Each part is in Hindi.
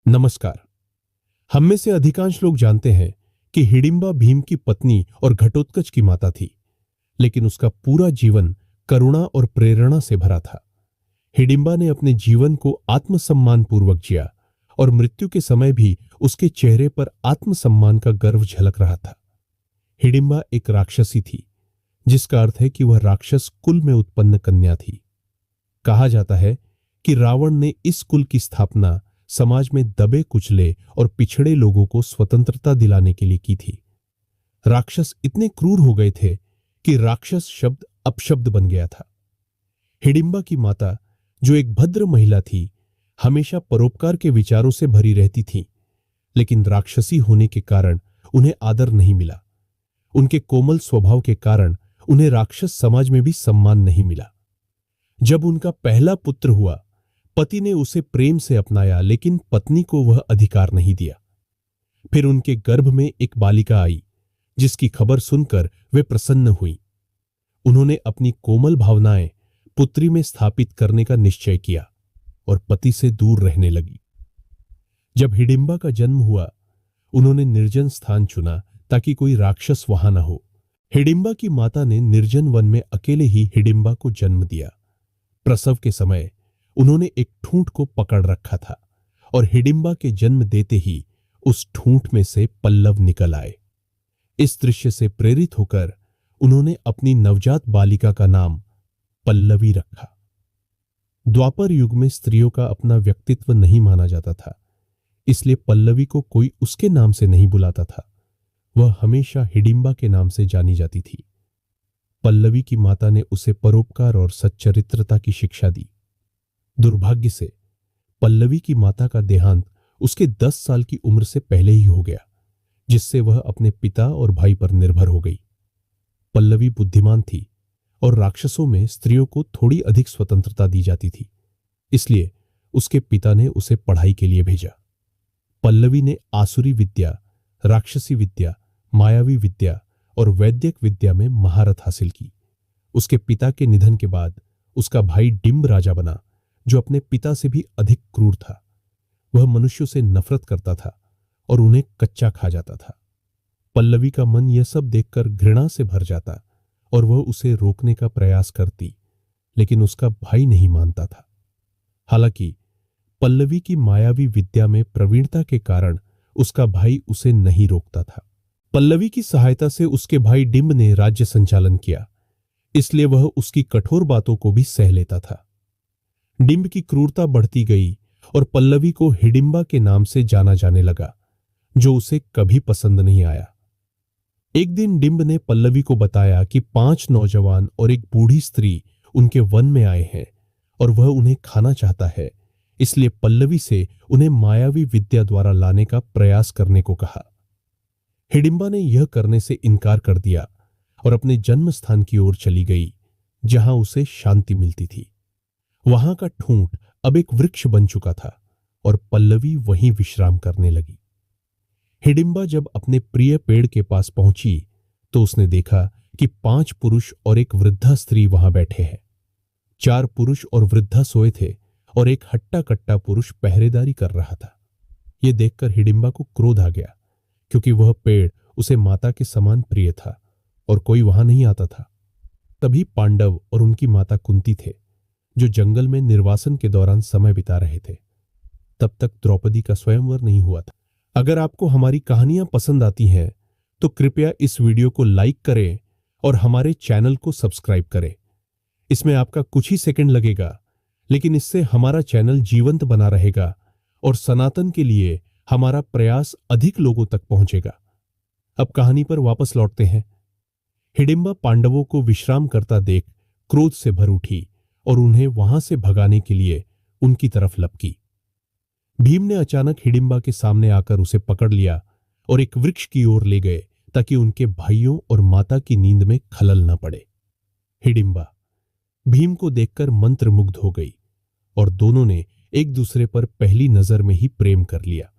नमस्कार। हम में से अधिकांश लोग जानते हैं कि हिडिंबा भीम की पत्नी और घटोत्कच की माता थी, लेकिन उसका पूरा जीवन करुणा और प्रेरणा से भरा था। हिडिंबा ने अपने जीवन को आत्मसम्मान पूर्वक जिया और मृत्यु के समय भी उसके चेहरे पर आत्मसम्मान का गर्व झलक रहा था। हिडिंबा एक राक्षसी थी, जिसका अर्थ है कि वह राक्षस कुल में उत्पन्न कन्या थी। कहा जाता है कि रावण ने इस कुल की स्थापना समाज में दबे कुचले और पिछड़े लोगों को स्वतंत्रता दिलाने के लिए की थी। राक्षस इतने क्रूर हो गए थे कि राक्षस शब्द अपशब्द बन गया था। हिडिंबा की माता, जो एक भद्र महिला थी, हमेशा परोपकार के विचारों से भरी रहती थी, लेकिन राक्षसी होने के कारण उन्हें आदर नहीं मिला। उनके कोमल स्वभाव के कारण उन्हें राक्षस समाज में भी सम्मान नहीं मिला। जब उनका पहला पुत्र हुआ, पति ने उसे प्रेम से अपनाया, लेकिन पत्नी को वह अधिकार नहीं दिया। फिर उनके गर्भ में एक बालिका आई, जिसकी खबर सुनकर वे प्रसन्न हुई। उन्होंने अपनी कोमल भावनाएं पुत्री में स्थापित करने का निश्चय किया और पति से दूर रहने लगी। जब हिडिंबा का जन्म हुआ, उन्होंने निर्जन स्थान चुना ताकि कोई राक्षस वहां न हो। हिडिंबा की माता ने निर्जन वन में अकेले ही हिडिंबा को जन्म दिया। प्रसव के समय उन्होंने एक ठूंठ को पकड़ रखा था और हिडिंबा के जन्म देते ही उस ठूंठ में से पल्लव निकल आए। इस दृश्य से प्रेरित होकर उन्होंने अपनी नवजात बालिका का नाम पल्लवी रखा। द्वापर युग में स्त्रियों का अपना व्यक्तित्व नहीं माना जाता था, इसलिए पल्लवी को कोई उसके नाम से नहीं बुलाता था। वह हमेशा हिडिंबा के नाम से जानी जाती थी। पल्लवी की माता ने उसे परोपकार और सच्चरित्रता की शिक्षा दी। दुर्भाग्य से पल्लवी की माता का देहांत उसके 10 साल की उम्र से पहले ही हो गया, जिससे वह अपने पिता और भाई पर निर्भर हो गई। पल्लवी बुद्धिमान थी और राक्षसों में स्त्रियों को थोड़ी अधिक स्वतंत्रता दी जाती थी, इसलिए उसके पिता ने उसे पढ़ाई के लिए भेजा। पल्लवी ने आसुरी विद्या, राक्षसी विद्या, मायावी विद्या और वैद्यक विद्या में महारत हासिल की। उसके पिता के निधन के बाद उसका भाई डिंब राजा बना, जो अपने पिता से भी अधिक क्रूर था। वह मनुष्यों से नफरत करता था और उन्हें कच्चा खा जाता था। पल्लवी का मन यह सब देखकर घृणा से भर जाता और वह उसे रोकने का प्रयास करती, लेकिन उसका भाई नहीं मानता था। हालांकि पल्लवी की मायावी विद्या में प्रवीणता के कारण उसका भाई उसे नहीं रोकता था। पल्लवी की सहायता से उसके भाई डिंब ने राज्य संचालन किया, इसलिए वह उसकी कठोर बातों को भी सह लेता था। डिंब की क्रूरता बढ़ती गई और पल्लवी को हिडिंबा के नाम से जाना जाने लगा, जो उसे कभी पसंद नहीं आया। एक दिन डिंब ने पल्लवी को बताया कि 5 नौजवान और एक बूढ़ी स्त्री उनके वन में आए हैं और वह उन्हें खाना चाहता है, इसलिए पल्लवी से उन्हें मायावी विद्या द्वारा लाने का प्रयास करने को कहा। हिडिंबा ने यह करने से इनकार कर दिया और अपने जन्म स्थान की ओर चली गई, जहां उसे शांति मिलती थी। वहां का ठूंठ अब एक वृक्ष बन चुका था और पल्लवी वहीं विश्राम करने लगी। हिडिंबा जब अपने प्रिय पेड़ के पास पहुंची तो उसने देखा कि 5 पुरुष और एक वृद्धा स्त्री वहां बैठे हैं। 4 पुरुष और वृद्धा सोए थे और एक हट्टा कट्टा पुरुष पहरेदारी कर रहा था। यह देखकर हिडिंबा को क्रोध आ गया, क्योंकि वह पेड़ उसे माता के समान प्रिय था और कोई वहां नहीं आता था। तभी पांडव और उनकी माता कुंती थे, जो जंगल में निर्वासन के दौरान समय बिता रहे थे। तब तक द्रौपदी का स्वयंवर नहीं हुआ था। अगर आपको हमारी कहानियां पसंद आती हैं तो कृपया इस वीडियो को लाइक करें और हमारे चैनल को सब्सक्राइब करें। इसमें आपका कुछ ही सेकंड लगेगा, लेकिन इससे हमारा चैनल जीवंत बना रहेगा और सनातन के लिए हमारा प्रयास अधिक लोगों तक पहुंचेगा। अब कहानी पर वापस लौटते हैं। हिडिंबा पांडवों को विश्राम करता देख क्रोध से भर उठी और उन्हें वहां से भगाने के लिए उनकी तरफ लपकी। भीम ने अचानक हिडिंबा के सामने आकर उसे पकड़ लिया और एक वृक्ष की ओर ले गए, ताकि उनके भाइयों और माता की नींद में खलल न पड़े। हिडिंबा भीम को देखकर मंत्रमुग्ध हो गई और दोनों ने एक दूसरे पर पहली नजर में ही प्रेम कर लिया।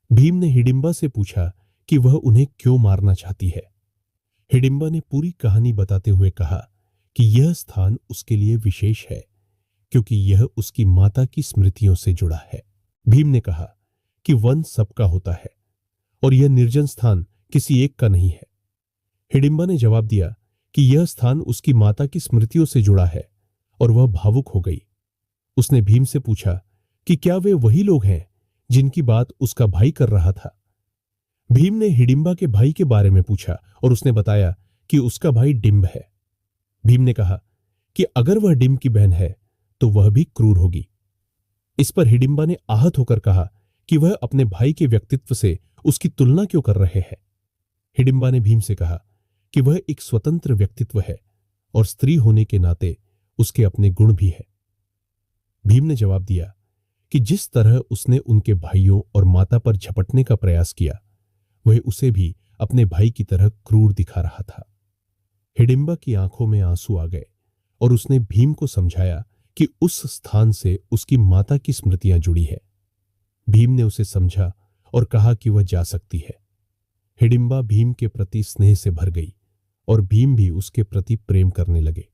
भीम ने हिडिंबा से पूछा कि वह उन्हें क्यों मारना चाहती है। हिडिंबा ने पूरी कहानी बताते हुए कहा कि यह स्थान उसके लिए विशेष है, क्योंकि यह उसकी माता की स्मृतियों से जुड़ा है। भीम ने कहा कि वन सबका होता है और यह निर्जन स्थान किसी एक का नहीं है। हिडिंबा ने जवाब दिया कि यह स्थान उसकी माता की स्मृतियों से जुड़ा है और वह भावुक हो गई। उसने भीम से पूछा कि क्या वे वही लोग हैं जिनकी बात उसका भाई कर रहा था। भीम ने हिडिंबा के भाई के बारे में पूछा और उसने बताया कि उसका भाई डिंब है। भीम ने कहा कि अगर वह डिंब की बहन है तो वह भी क्रूर होगी। इस पर हिडिंबा ने आहत होकर कहा कि वह अपने भाई के व्यक्तित्व से उसकी तुलना क्यों कर रहे हैं। हिडिंबा ने भीम से कहा कि वह एक स्वतंत्र व्यक्तित्व है और स्त्री होने के नाते उसके अपने गुण भी है। भीम ने जवाब दिया कि जिस तरह उसने उनके भाइयों और माता पर झपटने का प्रयास किया वह उसे भी अपने भाई की तरह क्रूर दिखा रहा था। हिडिंबा की आंखों में आंसू आ गए और उसने भीम को समझाया कि उस स्थान से उसकी माता की स्मृतियां जुड़ी है। भीम ने उसे समझा और कहा कि वह जा सकती है। हिडिंबा भीम के प्रति स्नेह से भर गई और भीम भी उसके प्रति प्रेम करने लगे।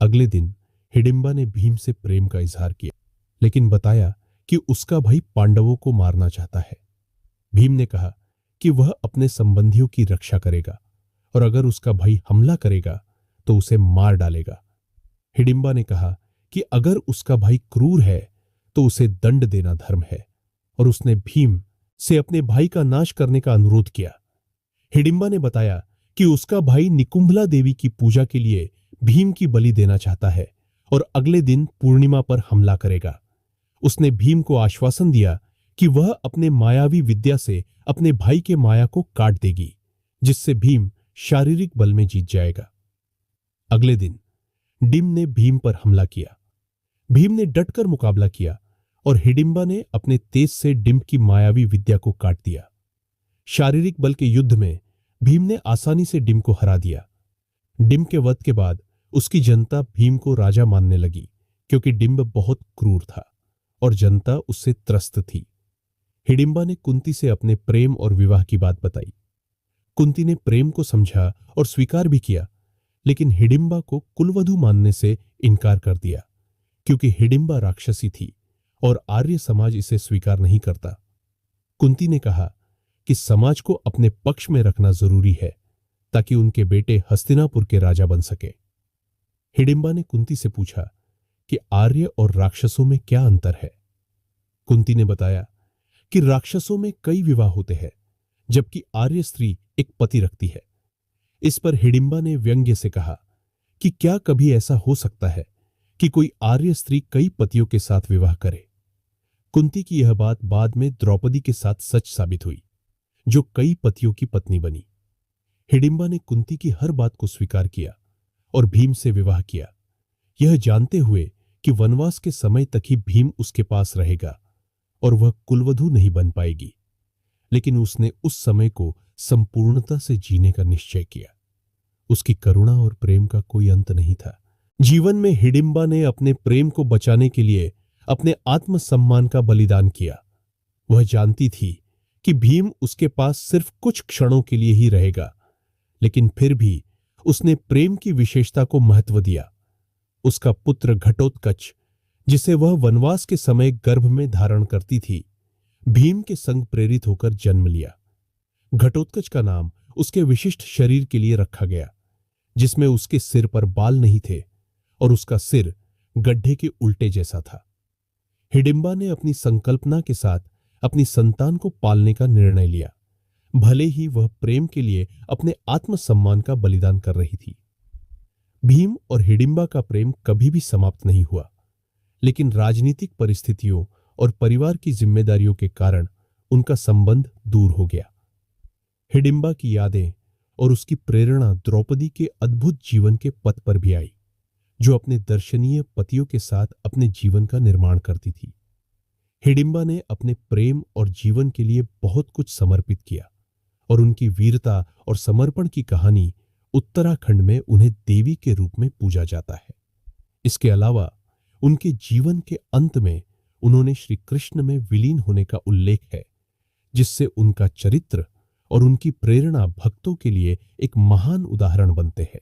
अगले दिन हिडिंबा ने भीम से प्रेम का इजहार किया, लेकिन बताया कि उसका भाई पांडवों को मारना चाहता है। भीम ने कहा कि वह अपने संबंधियों की रक्षा करेगा और अगर उसका भाई हमला करेगा तो उसे मार डालेगा। हिडिंबा ने कहा कि अगर उसका भाई क्रूर है तो उसे दंड देना धर्म है और उसने भीम से अपने भाई का नाश करने का अनुरोध किया। हिडिंबा ने बताया कि उसका भाई निकुंभला देवी की पूजा के लिए भीम की बलि देना चाहता है और अगले दिन पूर्णिमा पर हमला करेगा। उसने भीम को आश्वासन दिया कि वह अपने मायावी विद्या से अपने भाई के माया को काट देगी, जिससे भीम शारीरिक बल में जीत जाएगा। अगले दिन डिंब ने भीम पर हमला किया। भीम ने डटकर मुकाबला किया और हिडिंबा ने अपने तेज से डिंब की मायावी विद्या को काट दिया। शारीरिक बल के युद्ध में भीम ने आसानी से डिंब को हरा दिया। डिंब के वध के बाद उसकी जनता भीम को राजा मानने लगी, क्योंकि डिंब बहुत क्रूर था और जनता उससे त्रस्त थी। हिडिंबा ने कुंती से अपने प्रेम और विवाह की बात बताई। कुंती ने प्रेम को समझा और स्वीकार भी किया, लेकिन हिडिंबा को कुलवधू मानने से इनकार कर दिया, क्योंकि हिडिंबा राक्षसी थी और आर्य समाज इसे स्वीकार नहीं करता। कुंती ने कहा कि समाज को अपने पक्ष में रखना जरूरी है ताकि उनके बेटे हस्तिनापुर के राजा बन सके। हिडिंबा ने कुंती से पूछा कि आर्य और राक्षसों में क्या अंतर है। कुंती ने बताया कि राक्षसों में कई विवाह होते हैं, जबकि आर्य स्त्री एक पति रखती है। इस पर हिडिंबा ने व्यंग्य से कहा कि क्या कभी ऐसा हो सकता है कि कोई आर्य स्त्री कई पतियों के साथ विवाह करे। कुंती की यह बात बाद में द्रौपदी के साथ सच साबित हुई, जो कई पतियों की पत्नी बनी। हिडिंबा ने कुंती की हर बात को स्वीकार किया और भीम से विवाह किया, यह जानते हुए कि वनवास के समय तक ही भीम उसके पास रहेगा और वह कुलवधू नहीं बन पाएगी। लेकिन उसने उस समय को संपूर्णता से जीने का निश्चय किया। उसकी करुणा और प्रेम का कोई अंत नहीं था। जीवन में हिडिंबा ने अपने प्रेम को बचाने के लिए अपने आत्मसम्मान का बलिदान किया। वह जानती थी कि भीम उसके पास सिर्फ कुछ क्षणों के लिए ही रहेगा, लेकिन फिर भी उसने प्रेम की विशेषता को महत्व दिया। उसका पुत्र घटोत्कच, जिसे वह वनवास के समय गर्भ में धारण करती थी, भीम के संग प्रेरित होकर जन्म लिया। घटोत्कच का नाम उसके विशिष्ट शरीर के लिए रखा गया, जिसमें उसके सिर पर बाल नहीं थे और उसका सिर गड्ढे के उल्टे जैसा था। हिडिंबा ने अपनी संकल्पना के साथ अपनी संतान को पालने का निर्णय लिया, भले ही वह प्रेम के लिए अपने आत्मसम्मान का बलिदान कर रही थी। भीम और हिडिंबा का प्रेम कभी भी समाप्त नहीं हुआ, लेकिन राजनीतिक परिस्थितियों और परिवार की जिम्मेदारियों के कारण उनका संबंध दूर हो गया। हिडिंबा की यादें और उसकी प्रेरणा द्रौपदी के अद्भुत जीवन के पथ पर भी आई, जो अपने दर्शनीय पतियों के साथ अपने जीवन का निर्माण करती थी। हिडिंबा ने अपने प्रेम और जीवन के लिए बहुत कुछ समर्पित किया और उनकी वीरता और समर्पण की कहानी उत्तराखंड में उन्हें देवी के रूप में पूजा जाता है। इसके अलावा उनके जीवन के अंत में उन्होंने श्री कृष्ण में विलीन होने का उल्लेख है, जिससे उनका चरित्र और उनकी प्रेरणा भक्तों के लिए एक महान उदाहरण बनते हैं।